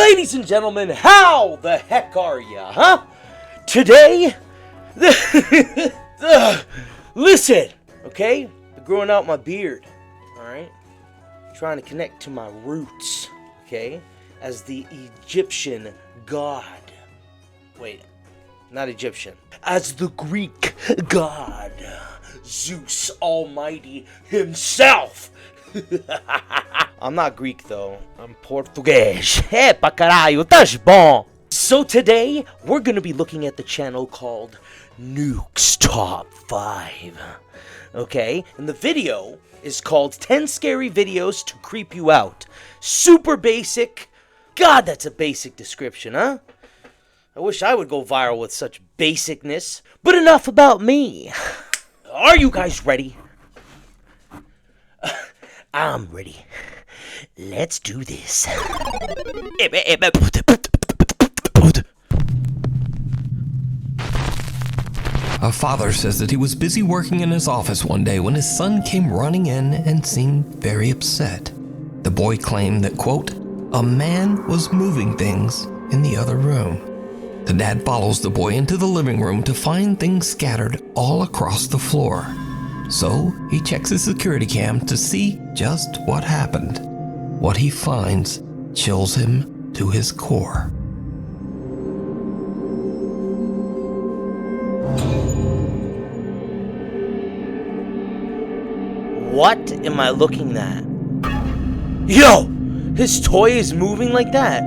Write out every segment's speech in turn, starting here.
Ladies and gentlemen, how the heck are ya, huh? Today, listen, okay? Growing out my beard, alright? Trying to connect to my roots, okay? As the Egyptian god. Wait, not Egyptian. As the Greek god, Zeus Almighty himself. I'm not Greek though, I'm Portuguese. Hey, pa caralho, estás bom? So today, we're gonna be looking at the channel called Nuke's Top 5. Okay, and the video is called 10 Scary Videos to Creep You Out. Super basic. God, that's a basic description, huh? I wish I would go viral with such basicness. But enough about me. Are you guys ready? I'm ready. Let's do this. A father says that he was busy working in his office one day when his son came running in and seemed very upset. The boy claimed that, quote, a man was moving things in the other room. The dad follows the boy into the living room to find things scattered all across the floor. So he checks his security cam to see just what happened. What he finds chills him to his core. What am I looking at? Yo! His toy is moving like that.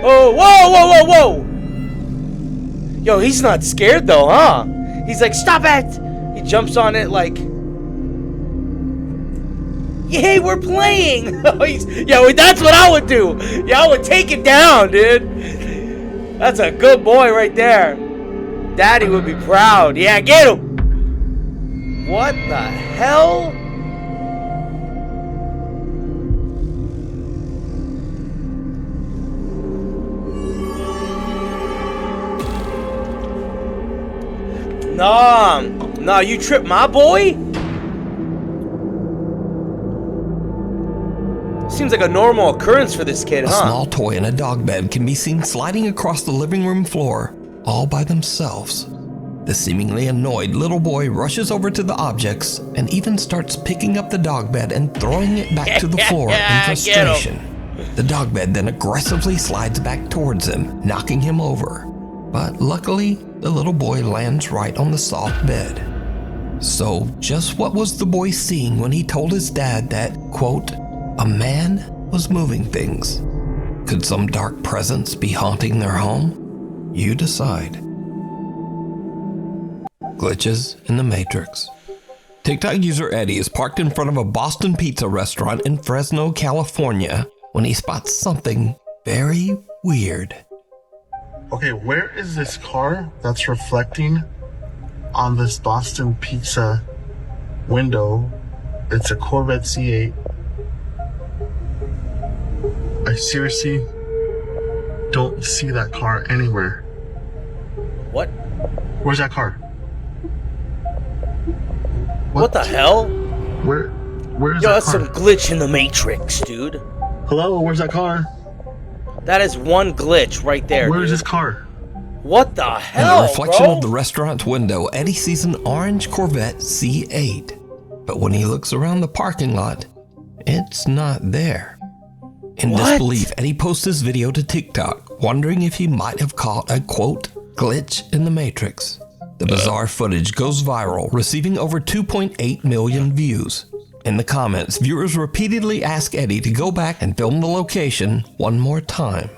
Oh, whoa, whoa, whoa, whoa! Yo, he's not scared though, huh? He's like, stop it! He jumps on it like... Yay, we're playing! Yo, that's what I would do! Yeah, I would take it down, dude! That's a good boy right there. Daddy would be proud. Yeah, get him! What the hell? Nah, you tripped my boy? Seems like a normal occurrence for this kid, huh? A small toy in a dog bed can be seen sliding across the living room floor all by themselves. The seemingly annoyed little boy rushes over to the objects and even starts picking up the dog bed and throwing it back to the floor in frustration. The dog bed then aggressively slides back towards him, knocking him over. But luckily, the little boy lands right on the soft bed. So just what was the boy seeing when he told his dad that, quote, a man was moving things? Could some dark presence be haunting their home? You decide. Glitches in the Matrix. TikTok user Eddie is parked in front of a Boston pizza restaurant in Fresno, California, when he spots something very weird. Okay, where is this car that's reflecting on this Boston Pizza window? It's a Corvette C8. I seriously don't see that car anywhere. What? Where's that car? What the hell? Where's Yo, that that's car? some glitch in the Matrix, dude. Hello, where's that car? That is one glitch right there. Where's dude. this car? What the In hell, the reflection bro? of the restaurant's window, Eddie sees an orange Corvette C8. But when he looks around the parking lot, it's not there. In disbelief, Eddie posts his video to TikTok, wondering if he might have caught a, quote, glitch in the Matrix. The bizarre footage goes viral, receiving over 2.8 million views. In the comments, viewers repeatedly ask Eddie to go back and film the location one more time.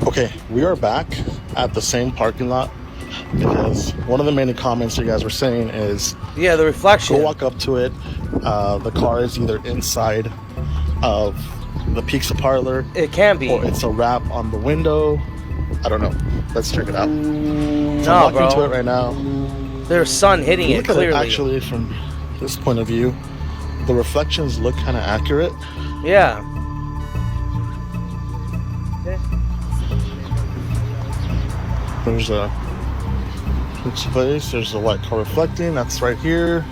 Okay, we are back at the same parking lot because one of the main comments you guys were saying is, yeah, the reflection. go walk up to it. The car is either inside of the pizza parlor. It can be. Or it's a wrap on the window. I don't know. Let's check it out. No, So I'm walking bro. to it right now. There's sun hitting it Look at clearly. it actually from this point of view. The reflections look kind of accurate. Yeah. There's a Which place? There's a white car reflecting. That's right here.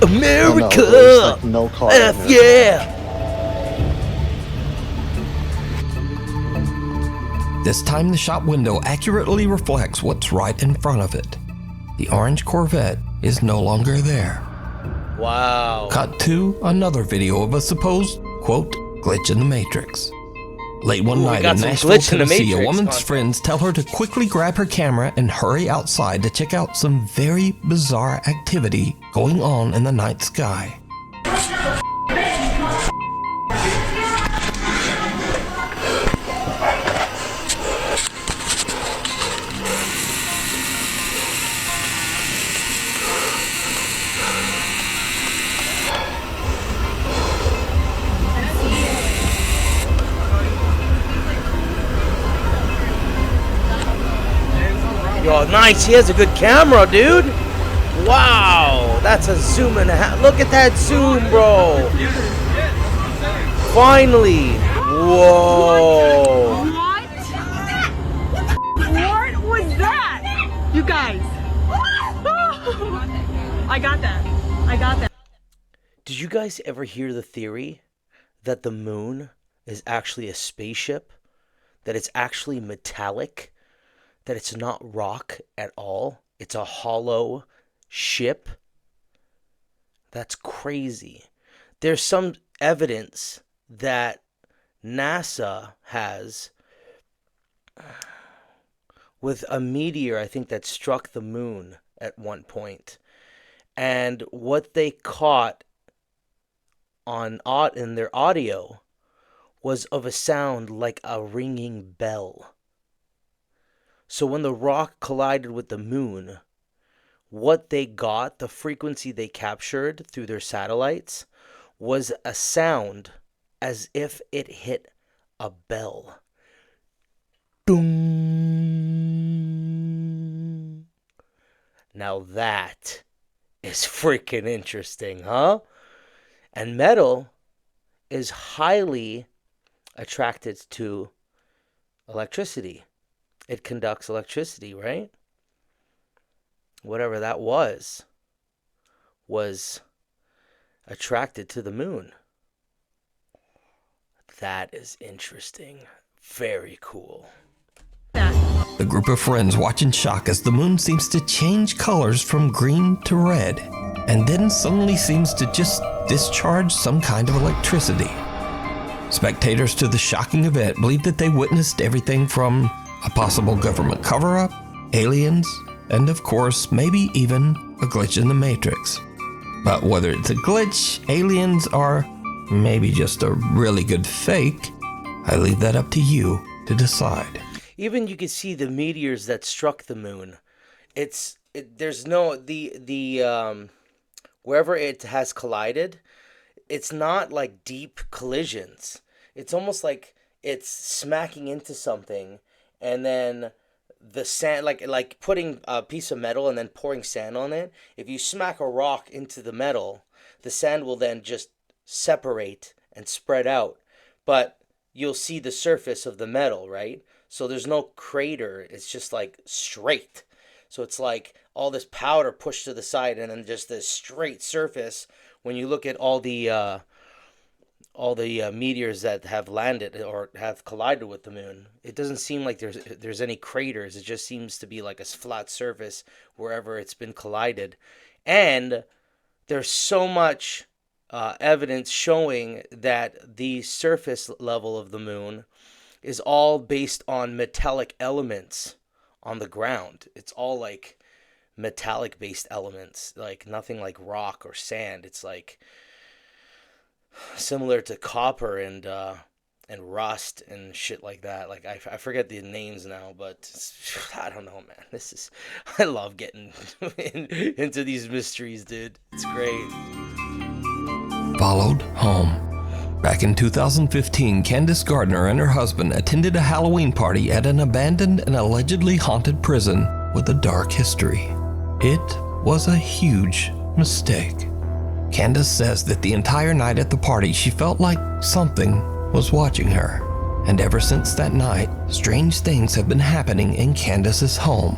America! There's like no car in F here. yeah! This time the shop window accurately reflects what's right in front of it. The orange Corvette is no longer there. Wow. Cut to another video of a supposed, quote, glitch in the Matrix. Late one night in Nashville, Glitch in the Tennessee, a Matrix woman's content. friends tell her to quickly grab her camera and hurry outside to check out some very bizarre activity going on in the night sky. Yo, nice. He has a good camera, dude. Wow. That's a zoom and a half. Look at that zoom, bro. Finally. Whoa. What was that? You guys. I got that. I got that. Did you guys ever hear the theory that the moon is actually a spaceship? That it's actually metallic? That it's not rock at all? It's a hollow ship? That's crazy. There's some evidence that NASA has with a meteor, I think, that struck the moon at one point. And what they caught in their audio was of a sound like a ringing bell. So when the rock collided with the moon, what they got, the frequency they captured through their satellites, was a sound as if it hit a bell. Ding. Now that is freaking interesting, huh? And metal is highly attracted to electricity. It conducts electricity, right? Whatever that was attracted to the moon. That is interesting. Very cool. The group of friends watch in shock as the moon seems to change colors from green to red, and then suddenly seems to just discharge some kind of electricity. Spectators to the shocking event believe that they witnessed everything from a possible government cover-up, aliens, and of course, maybe even a glitch in the Matrix. But whether it's a glitch, aliens, or maybe just a really good fake, I leave that up to you to decide. Even you can see the meteors that struck the moon. There's no wherever it has collided, it's not like deep collisions. It's almost like it's smacking into something, and then the sand, like putting a piece of metal and then pouring sand on it. If you smack a rock into the metal, the sand will then just separate and spread out. But you'll see the surface of the metal, right? So there's no crater. It's just like straight. So it's like all this powder pushed to the side and then just this straight surface. When you look at all the meteors that have landed or have collided with the moon, it doesn't seem like there's any craters. It just seems to be like a flat surface wherever it's been collided. And there's so much evidence showing that the surface level of the moon is all based on metallic elements on the ground. It's all like metallic based elements, like nothing like rock or sand. It's like similar to copper and rust and shit like that. Like I forget the names now, but I don't know, man. I love getting into these mysteries, dude. It's great. Followed home. Back in 2015, Candace Gardner and her husband attended a Halloween party at an abandoned and allegedly haunted prison with a dark history. It was a huge mistake. Candace says that the entire night at the party she felt like something was watching her, And ever since that night, strange things have been happening in Candace's home.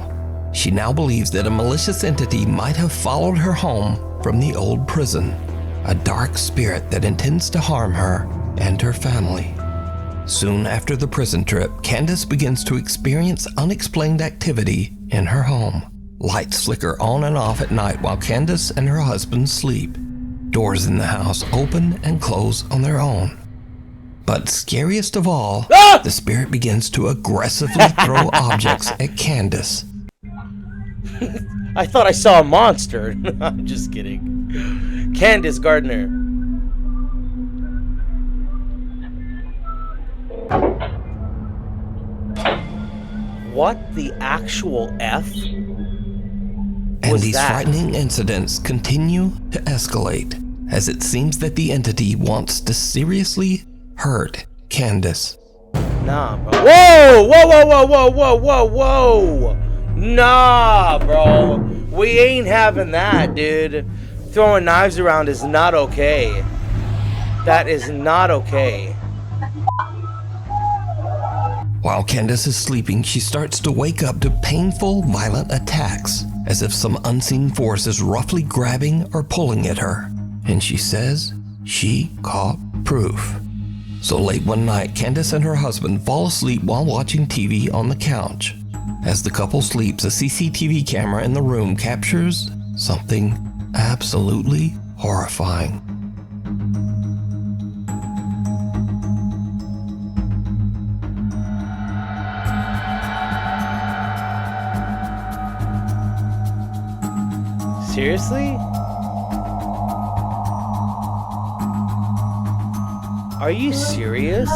She now believes that a malicious entity might have followed her home from the old prison, a dark spirit that intends to harm her and her family. Soon after the prison trip, Candace begins to experience unexplained activity in her home. Lights flicker on and off at night while Candace and her husband sleep. Doors in the house open and close on their own. But scariest of all, the spirit begins to aggressively throw objects at Candace. I thought I saw a monster. I'm just kidding. Candace Gardner. What the actual F? And was these that? frightening incidents continue to escalate as it seems that the entity wants to seriously hurt Candace. Nah, bro. Whoa! Whoa, whoa, whoa, whoa, whoa, whoa, whoa! Nah, bro. We ain't having that, dude. Throwing knives around is not okay. That is not okay. While Candace is sleeping, she starts to wake up to painful, violent attacks, as if some unseen force is roughly grabbing or pulling at her. And she says she caught proof. So late one night, Candace and her husband fall asleep while watching TV on the couch. As the couple sleeps, a CCTV camera in the room captures something absolutely horrifying. Seriously? Are you serious?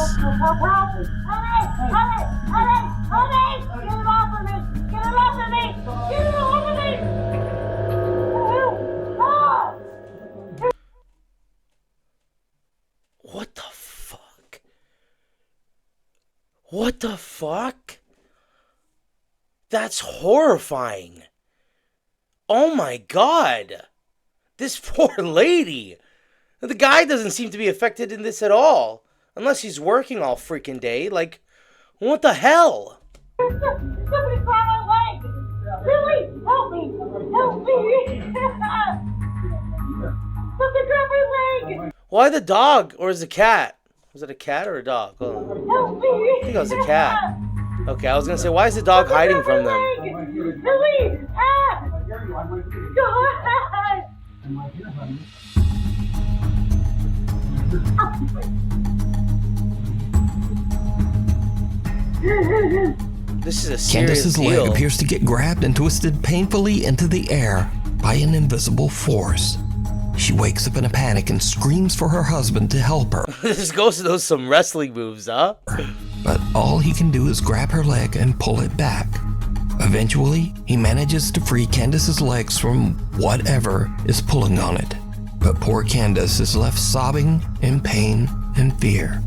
What the fuck? What the fuck? That's horrifying. Oh my god. This poor lady. The guy doesn't seem to be affected in this at all. Unless he's working all freaking day. Like, what the hell? Somebody grab my leg! Really? Help me! Help me! Somebody grab my leg! Why the dog? Or is it a cat? Was it a cat or a dog? Hold on. Help me! I think it was a cat. Okay, I was gonna say, why is the dog hiding from them? Really? Ah! God! This is a serious Candace's deal. leg appears to get grabbed and twisted painfully into the air by an invisible force. She wakes up in a panic and screams for her husband to help her. This goes to those some wrestling moves, huh? But all he can do is grab her leg and pull it back. Eventually, he manages to free Candace's legs from whatever is pulling on it. But poor Candace is left sobbing in pain and fear.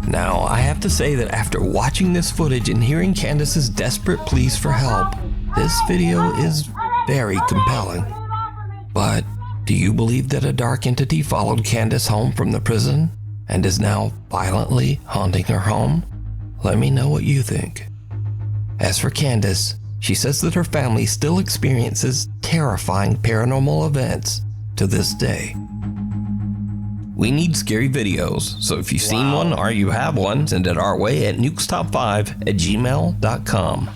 Now, I have to say that after watching this footage and hearing Candace's desperate pleas for help, this video is very compelling. But do you believe that a dark entity followed Candace home from the prison and is now violently haunting her home? Let me know what you think. As for Candace, she says that her family still experiences terrifying paranormal events to this day. We need scary videos, so if you've seen one or you have one, send it our way at nukestop5@gmail.com.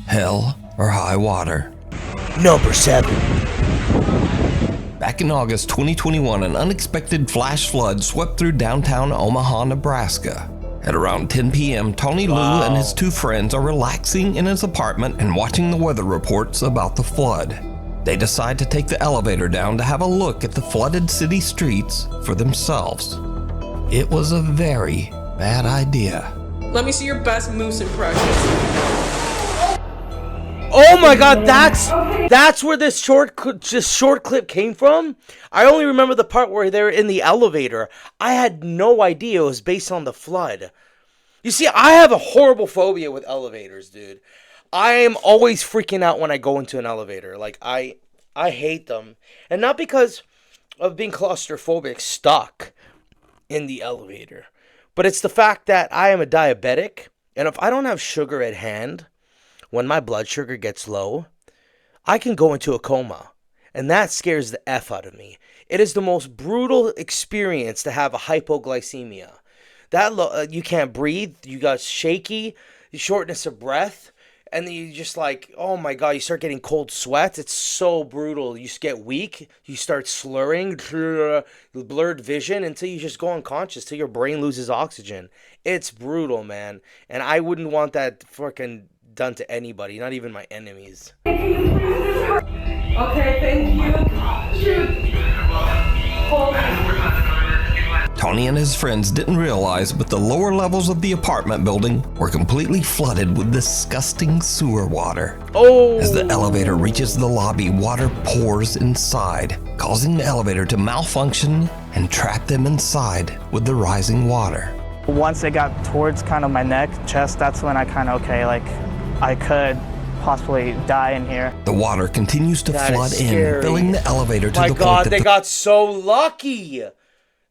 Hell or high water. Number 7. Back in August 2021, an unexpected flash flood swept through downtown Omaha, Nebraska. At around 10 p.m., Tony Lou and his two friends are relaxing in his apartment and watching the weather reports about the flood. They decide to take the elevator down to have a look at the flooded city streets for themselves. It was a very bad idea. Let me see your best moose impression. Oh my god, that's where this short clip came from? I only remember the part where they were in the elevator. I had no idea it was based on the flood. You see, I have a horrible phobia with elevators, dude. I am always freaking out when I go into an elevator. Like, I hate them. And not because of being claustrophobic stuck in the elevator, But it's the fact that I am a diabetic, and if I don't have sugar at hand, when my blood sugar gets low, I can go into a coma. And that scares the F out of me. It is the most brutal experience to have a hypoglycemia. You can't breathe, you got shaky, shortness of breath, and then you just like, oh my God, you start getting cold sweats. It's so brutal. You just get weak, you start slurring, blurred vision until you just go unconscious, till your brain loses oxygen. It's brutal, man. And I wouldn't want that fucking done to anybody, not even my enemies. Okay, thank you. Shoot. Tony and his friends didn't realize, but the lower levels of the apartment building were completely flooded with disgusting sewer water. Oh! As the elevator reaches the lobby, water pours inside, causing the elevator to malfunction and trap them inside with the rising water. Once it got towards kind of my neck, chest, that's when I kind of, I could possibly die in here. The water continues to flood in, filling the elevator to the point that My God, they got so lucky.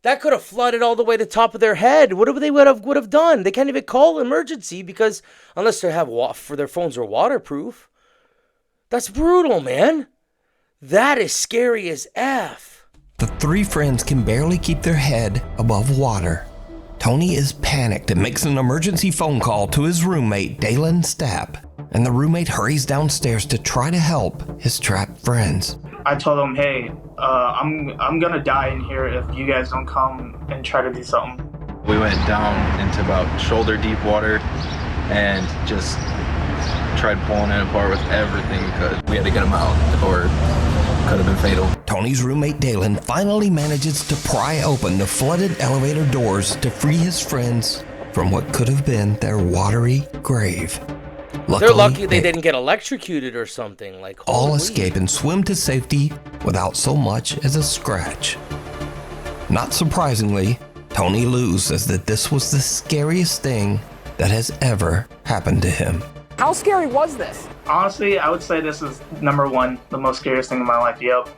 That could have flooded all the way to the top of their head. What would they would have done? They can't even call emergency because unless they have for their phones are waterproof. That's brutal, man. That is scary as F. The three friends can barely keep their head above water. Tony is panicked and makes an emergency phone call to his roommate, Dalen Stapp, and the roommate hurries downstairs to try to help his trapped friends. I told them, hey, I'm gonna die in here if you guys don't come and try to do something. We went down into about shoulder deep water and just tried pulling it apart with everything we could. We had to get them out or it could have been fatal. Tony's roommate Dalen finally manages to pry open the flooded elevator doors to free his friends from what could have been their watery grave. Luckily, they're lucky they didn't get electrocuted or something. Like all holy. Escape and swim to safety without so much as a scratch. Not surprisingly, Tony Lou says that this was the scariest thing that has ever happened to him. How scary was this? Honestly, I would say this is number one, the most scariest thing in my life. Yep.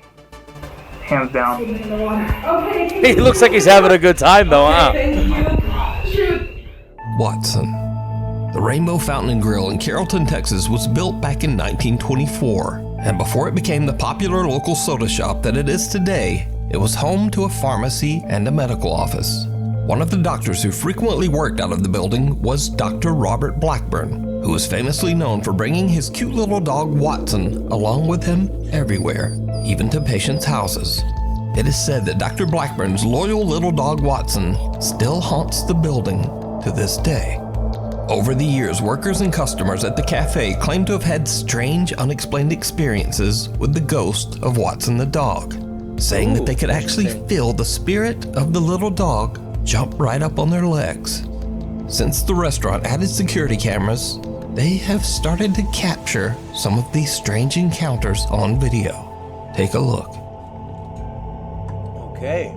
Hands down. He looks like he's having a good time though, huh? Watson. The Rainbow Fountain and Grill in Carrollton, Texas was built back in 1924, and before it became the popular local soda shop that it is today, it was home to a pharmacy and a medical office. One of the doctors who frequently worked out of the building was Dr. Robert Blackburn, who was famously known for bringing his cute little dog Watson along with him everywhere, even to patients' houses. It is said that Dr. Blackburn's loyal little dog Watson still haunts the building to this day. Over the years, workers and customers at the cafe claim to have had strange, unexplained experiences with the ghost of Watson the dog, saying that they could actually feel the spirit of the little dog jump right up on their legs. Since the restaurant added security cameras, they have started to capture some of these strange encounters on video. Take a look. Okay.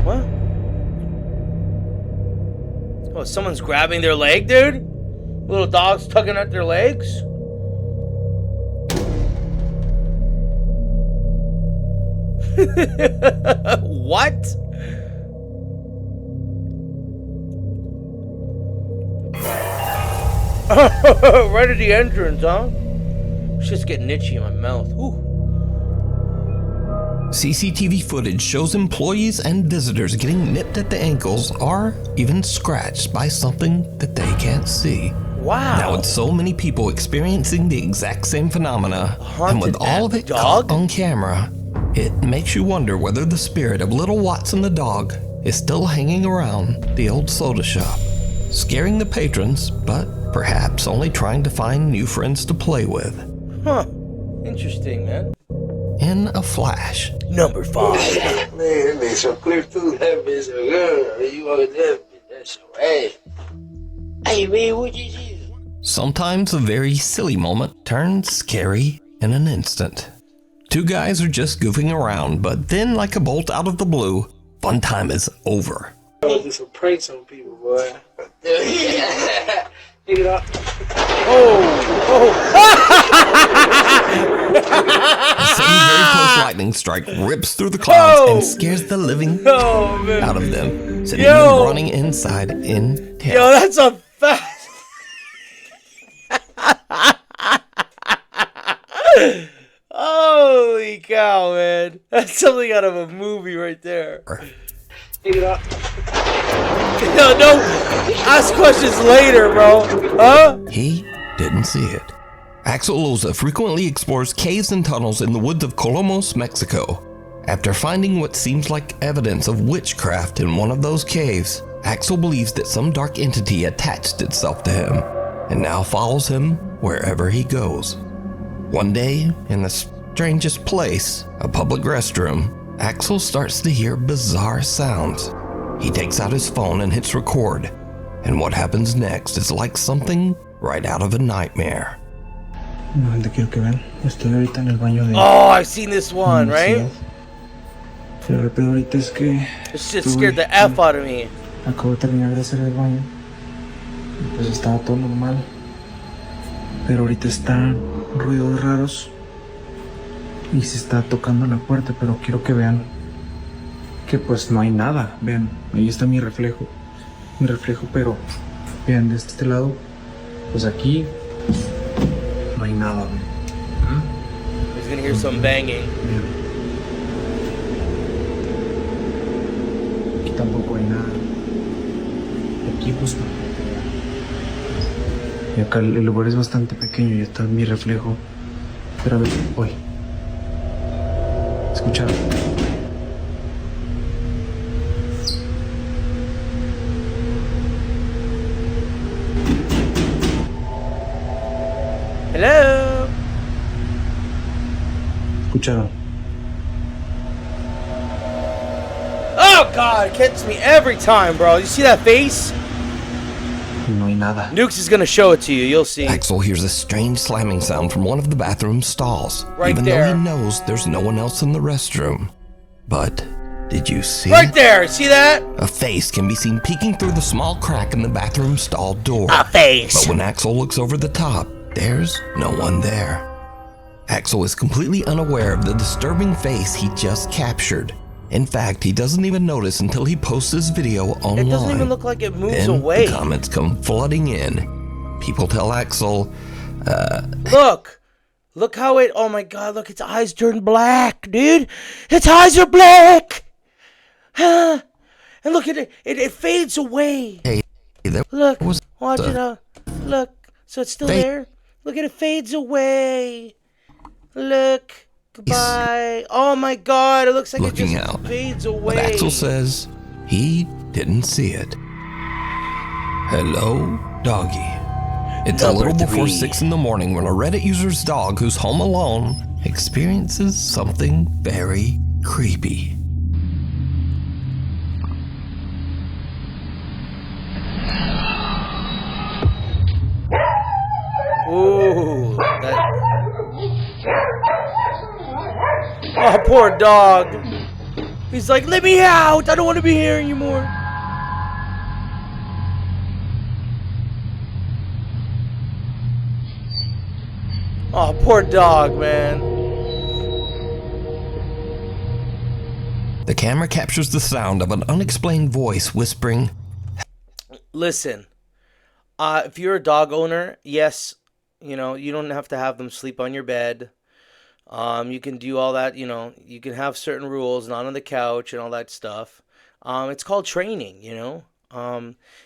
What? Oh, someone's grabbing their leg, dude? Little dog's tugging at their legs? What? Right at the entrance, huh? Shit's getting itchy in my mouth. Ooh. CCTV footage shows employees and visitors getting nipped at the ankles or even scratched by something that they can't see. Wow. Now, with so many people experiencing the exact same phenomena, and with all of it caught on camera, it makes you wonder whether the spirit of little Watson the dog is still hanging around the old soda shop, scaring the patrons, but perhaps only trying to find new friends to play with. Huh. Interesting, man. In a flash. Number 5. Man, that made some clear food. That made some good. You want that? That's so hey. Hey, man, what you do? Sometimes a very silly moment turns scary in an instant. Two guys are just goofing around, but then, like a bolt out of the blue, fun time is over. I do some pranks on people, boy. Get it up. A sudden, very close lightning strike rips through the clouds and scares the living out of them, sending them running inside in terror. Yo, that's a fast. Holy cow, man. That's something out of a movie right there. No, ask questions later, bro. Huh? He didn't see it. Axel Loza frequently explores caves and tunnels in the woods of Colomos, Mexico. After finding what seems like evidence of witchcraft in one of those caves, Axel believes that some dark entity attached itself to him and now follows him wherever he goes. One day, in the strangest place, a public restroom, Axel starts to hear bizarre sounds. He takes out his phone and hits record, and what happens next is like something right out of a nightmare. Oh, I've seen this one, right? This shit scared the F out of me. Acabo de terminar de hacer el baño. Pues estaba todo normal. Pero ahorita están ruidos raros. Y se está tocando la puerta, pero quiero que vean que pues no hay nada. Vean, ahí está mi reflejo. Mi reflejo, pero vean de este lado, pues aquí no hay nada. He's gonna hear some banging. Vean. Aquí tampoco hay nada. Aquí pues no. Y acá el lugar es bastante pequeño y está mi reflejo. Pero a ver, voy. ¿Escucharon? Hello. ¿Escucharon? Oh God, it gets me every time, bro. You see that face? No hay nada. Nukes is gonna show it to you. You'll see. Axel hears a strange slamming sound from one of the bathroom stalls, right even there. though he knows there's no one else in the restroom. But did you see? Right there. See that? A face can be seen peeking through the small crack in the bathroom stall door. A face. But when Axel looks over the top, there's no one there. Axel is completely unaware of the disturbing face he just captured. In fact, he doesn't even notice until he posts this video online. It doesn't even look like it moves then away. The comments come flooding in. People tell Axel, Look how it, oh my God, look, its eyes turned black, dude. Its eyes are black. And look at it, it fades away. Hey, look, watch it out. Look, so it's still there. Look at it, fades away. Look. Goodbye. Oh my God, it looks like it just fades away. But Axel says he didn't see it. Hello, doggy. It's a little before 6 in the morning when a Reddit user's dog who's home alone experiences something very creepy. Ooh, that... Oh, poor dog. He's like, let me out. I don't want to be here anymore. Oh, poor dog, man. The camera captures the sound of an unexplained voice whispering. Listen, if you're a dog owner, yes, you know, you don't have to have them sleep on your bed. You can do all that, you know, you can have certain rules, not on the couch and all that stuff. It's called training, you know.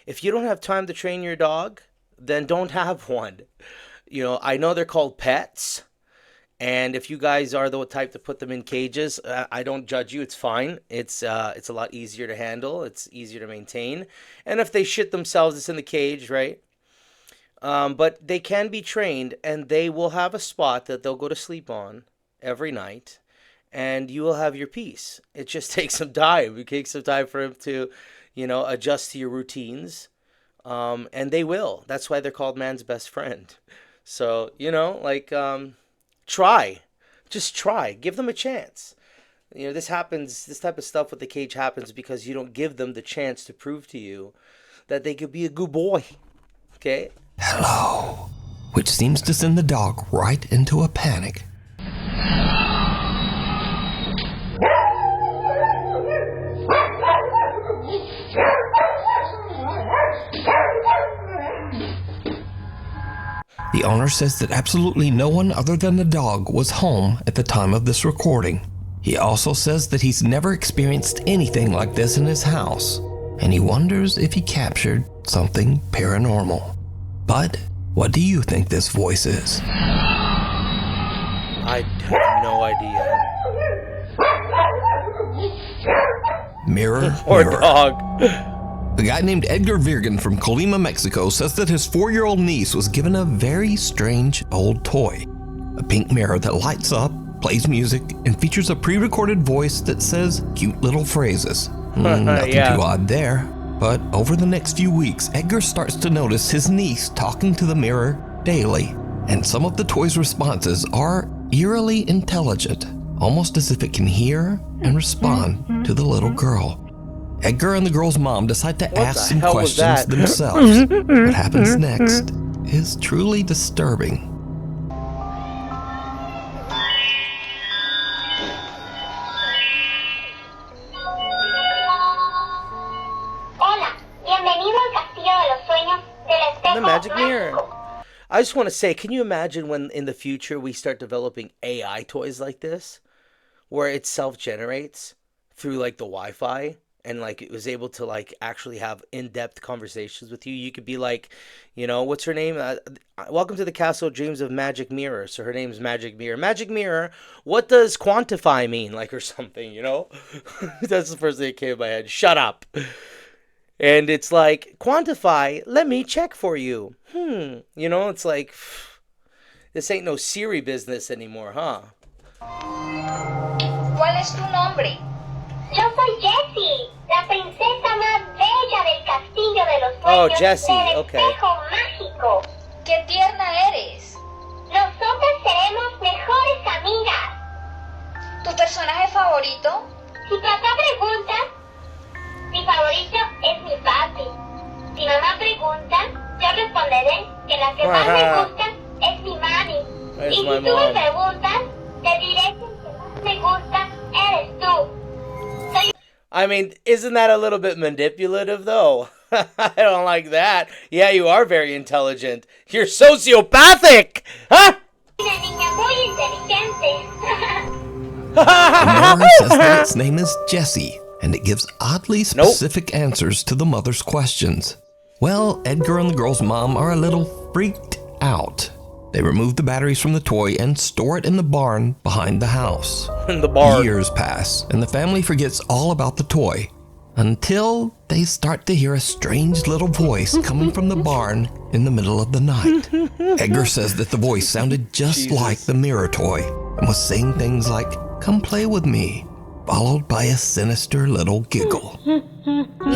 If you don't have time to train your dog, then don't have one. You know, I know they're called pets. And if you guys are the type to put them in cages, I don't judge you. It's fine. It's a lot easier to handle. It's easier to maintain. And if they shit themselves, it's in the cage, right? But they can be trained, and they will have a spot that they'll go to sleep on every night, and you will have your peace. It just takes some time. It takes some time for them to, you know, adjust to your routines. And they will. That's why they're called man's best friend. So, you know, like, try. Just try. Give them a chance. You know, this happens, this type of stuff with the cage happens because you don't give them the chance to prove to you that they could be a good boy. Okay? Hello, which seems to send the dog right into a panic. The owner says that absolutely no one other than the dog was home at the time of this recording. He also says that he's never experienced anything like this in his house, and he wonders if he captured something paranormal. But what do you think this voice is? I have no idea. Mirror, Poor mirror. dog. A guy named Edgar Virgen from Colima, Mexico says that his 4-year-old niece was given a very strange old toy. A pink mirror that lights up, plays music, and features a pre-recorded voice that says cute little phrases. Nothing too odd there. But over the next few weeks, Edgar starts to notice his niece talking to the mirror daily. And some of the toy's responses are eerily intelligent, almost as if it can hear and respond to the little girl. Edgar and the girl's mom decide to ask some questions themselves. What happens next is truly disturbing. The magic mirror. I just want to say, can you imagine when in the future we start developing AI toys like this, where it self-generates through like the Wi-Fi, and like it was able to like actually have in-depth conversations with you? You could be like, you know, what's her name? Welcome to the Castle of Dreams of Magic Mirror. So her name's Magic Mirror. Magic Mirror, what does quantify mean? Like, or something, you know? That's the first thing that came to my head. Shut up. And it's like, quantify, let me check for you. You know, it's like, this ain't no Siri business anymore, huh? ¿Cuál es tu nombre? Yo soy Jessie, la princesa más bella del castillo de los sueños. Oh, Jessie, del okay. espejo mágico. ¡Qué tierna eres! Nosotras seremos mejores amigas. ¿Tu personaje favorito? Si papá pregunta, mi favorito es mi papi. Si mamá pregunta, yo responderé que la que más me gusta es mi mami. Y si tú me preguntas, te diré que el que más me gusta eres tú. I mean, isn't that a little bit manipulative, though? I don't like that. Yeah, you are very intelligent. You're sociopathic! Huh? The mirror says that its name is Jessie, and it gives oddly specific answers to the mother's questions. Well, Edgar and the girl's mom are a little freaked out. They remove the batteries from the toy and store it in the barn behind the house. In the barn. Years pass, and the family forgets all about the toy until they start to hear a strange little voice coming from the barn in the middle of the night. Edgar says that the voice sounded just like the mirror toy and was saying things like, "Come play with me," followed by a sinister little giggle. He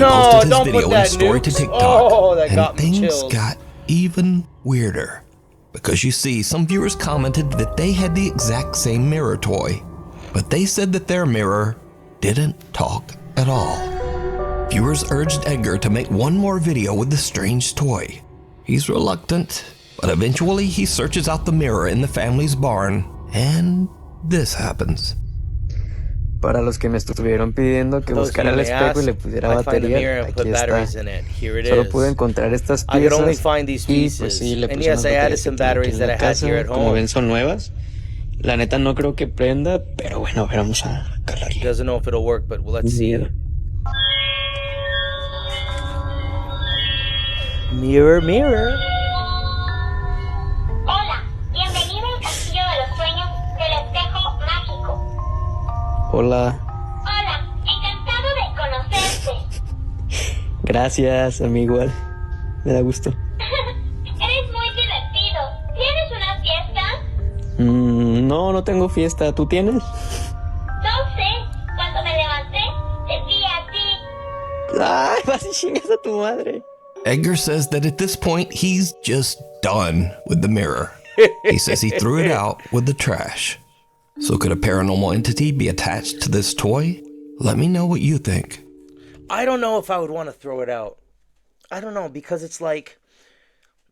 posted his video and story to TikTok, and things got even weirder. Because you see, some viewers commented that they had the exact same mirror toy, but they said that their mirror didn't talk at all. Viewers urged Edgar to make one more video with the strange toy. He's reluctant, but eventually he searches out the mirror in the family's barn, and this happens. Para los que me estuvieron pidiendo que buscara el espejo y le pusiera batería, aquí está. Solo pude encontrar estas piezas y pues sí, le puse unas baterías que tengo aquí en la casa. Como ven, son nuevas. La neta no creo que prenda, pero bueno, vamos a calarle. Doesn't know if it'll work, but let's see. Mirror, mirror. Hola, bienvenido al castillo de los sueños del espejo mágico. Hola. Hola, encantado de conocerte. Gracias, a mí igual. Me da gusto. Eres muy divertido. ¿Tienes una fiesta? No, no tengo fiesta. ¿Tú tienes? No sé. Cuando me levanté, te vi a ti. Ay, vas y chingas a tu madre. Edgar says that at this point, he's just done with the mirror. He says he threw it out with the trash. So could a paranormal entity be attached to this toy? Let me know what you think. I don't know if I would want to throw it out. I don't know, because it's like,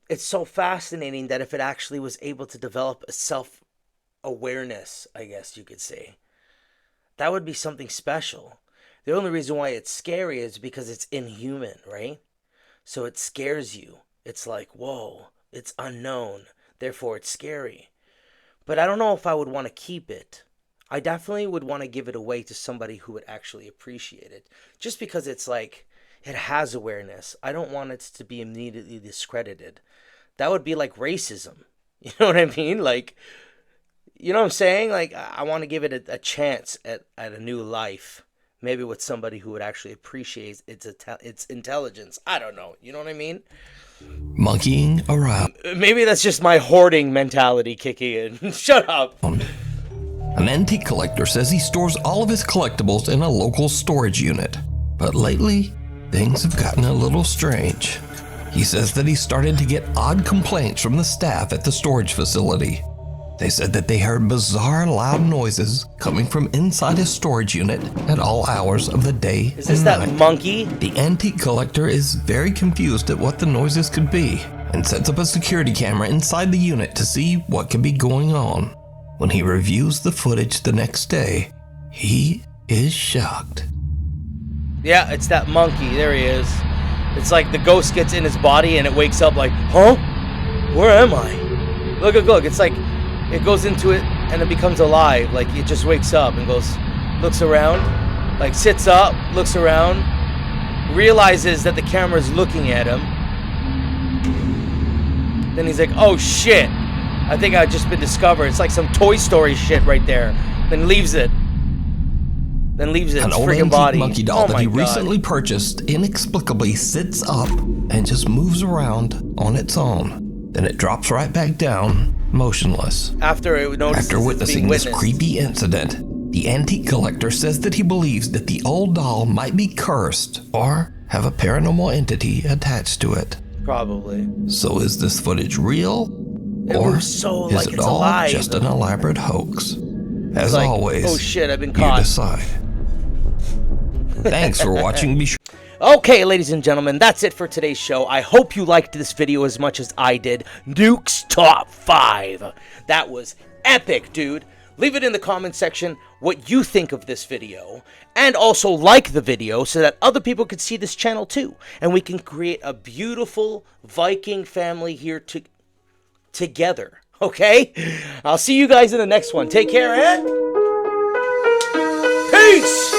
it's so fascinating that if it actually was able to develop a self-awareness, I guess you could say, that would be something special. The only reason why it's scary is because it's inhuman, right? So it scares you. It's like, whoa, it's unknown, therefore it's scary. But I don't know if I would want to keep it. I definitely would want to give it away to somebody who would actually appreciate it. Just because it's like, it has awareness. I don't want it to be immediately discredited. That would be like racism. You know what I mean? Like, you know what I'm saying? Like, I want to give it a chance at a new life. Maybe with somebody who would actually appreciate its intelligence. I don't know. You know what I mean? Monkeying around. Maybe that's just my hoarding mentality kicking in. Shut up. An antique collector says he stores all of his collectibles in a local storage unit. But lately, things have gotten a little strange. He says that he started to get odd complaints from the staff at the storage facility. They said that they heard bizarre loud noises coming from inside his storage unit at all hours of the day and night. Is this that monkey? The antique collector is very confused at what the noises could be and sets up a security camera inside the unit to see what could be going on. When he reviews the footage the next day, he is shocked. Yeah, it's that monkey. There he is. It's like the ghost gets in his body and it wakes up like, huh? Where am I? Look. It's like it goes into it and it becomes alive. Like it just wakes up and goes, looks around, like sits up, looks around, realizes that the camera's looking at him. Then he's like, oh shit. I think I've just been discovered. It's like some Toy Story shit right there. Then leaves it. An old freaking antique body. monkey doll that he recently purchased inexplicably sits up and just moves around on its own. Then it drops right back down, motionless. After witnessing this creepy incident, the antique collector says that he believes that the old doll might be cursed or have a paranormal entity attached to it. Probably. So is this footage real? Or is it all alive. just an elaborate hoax? As always, oh shit, I've been caught. You decide. Thanks for watching. Okay, ladies and gentlemen, that's it for today's show. I hope you liked this video as much as I did. Nuke's Top 5. That was epic, dude. Leave it in the comment section what you think of this video. And also like the video so that other people can see this channel too. And we can create a beautiful Viking family here together. Okay? I'll see you guys in the next one. Take care and peace!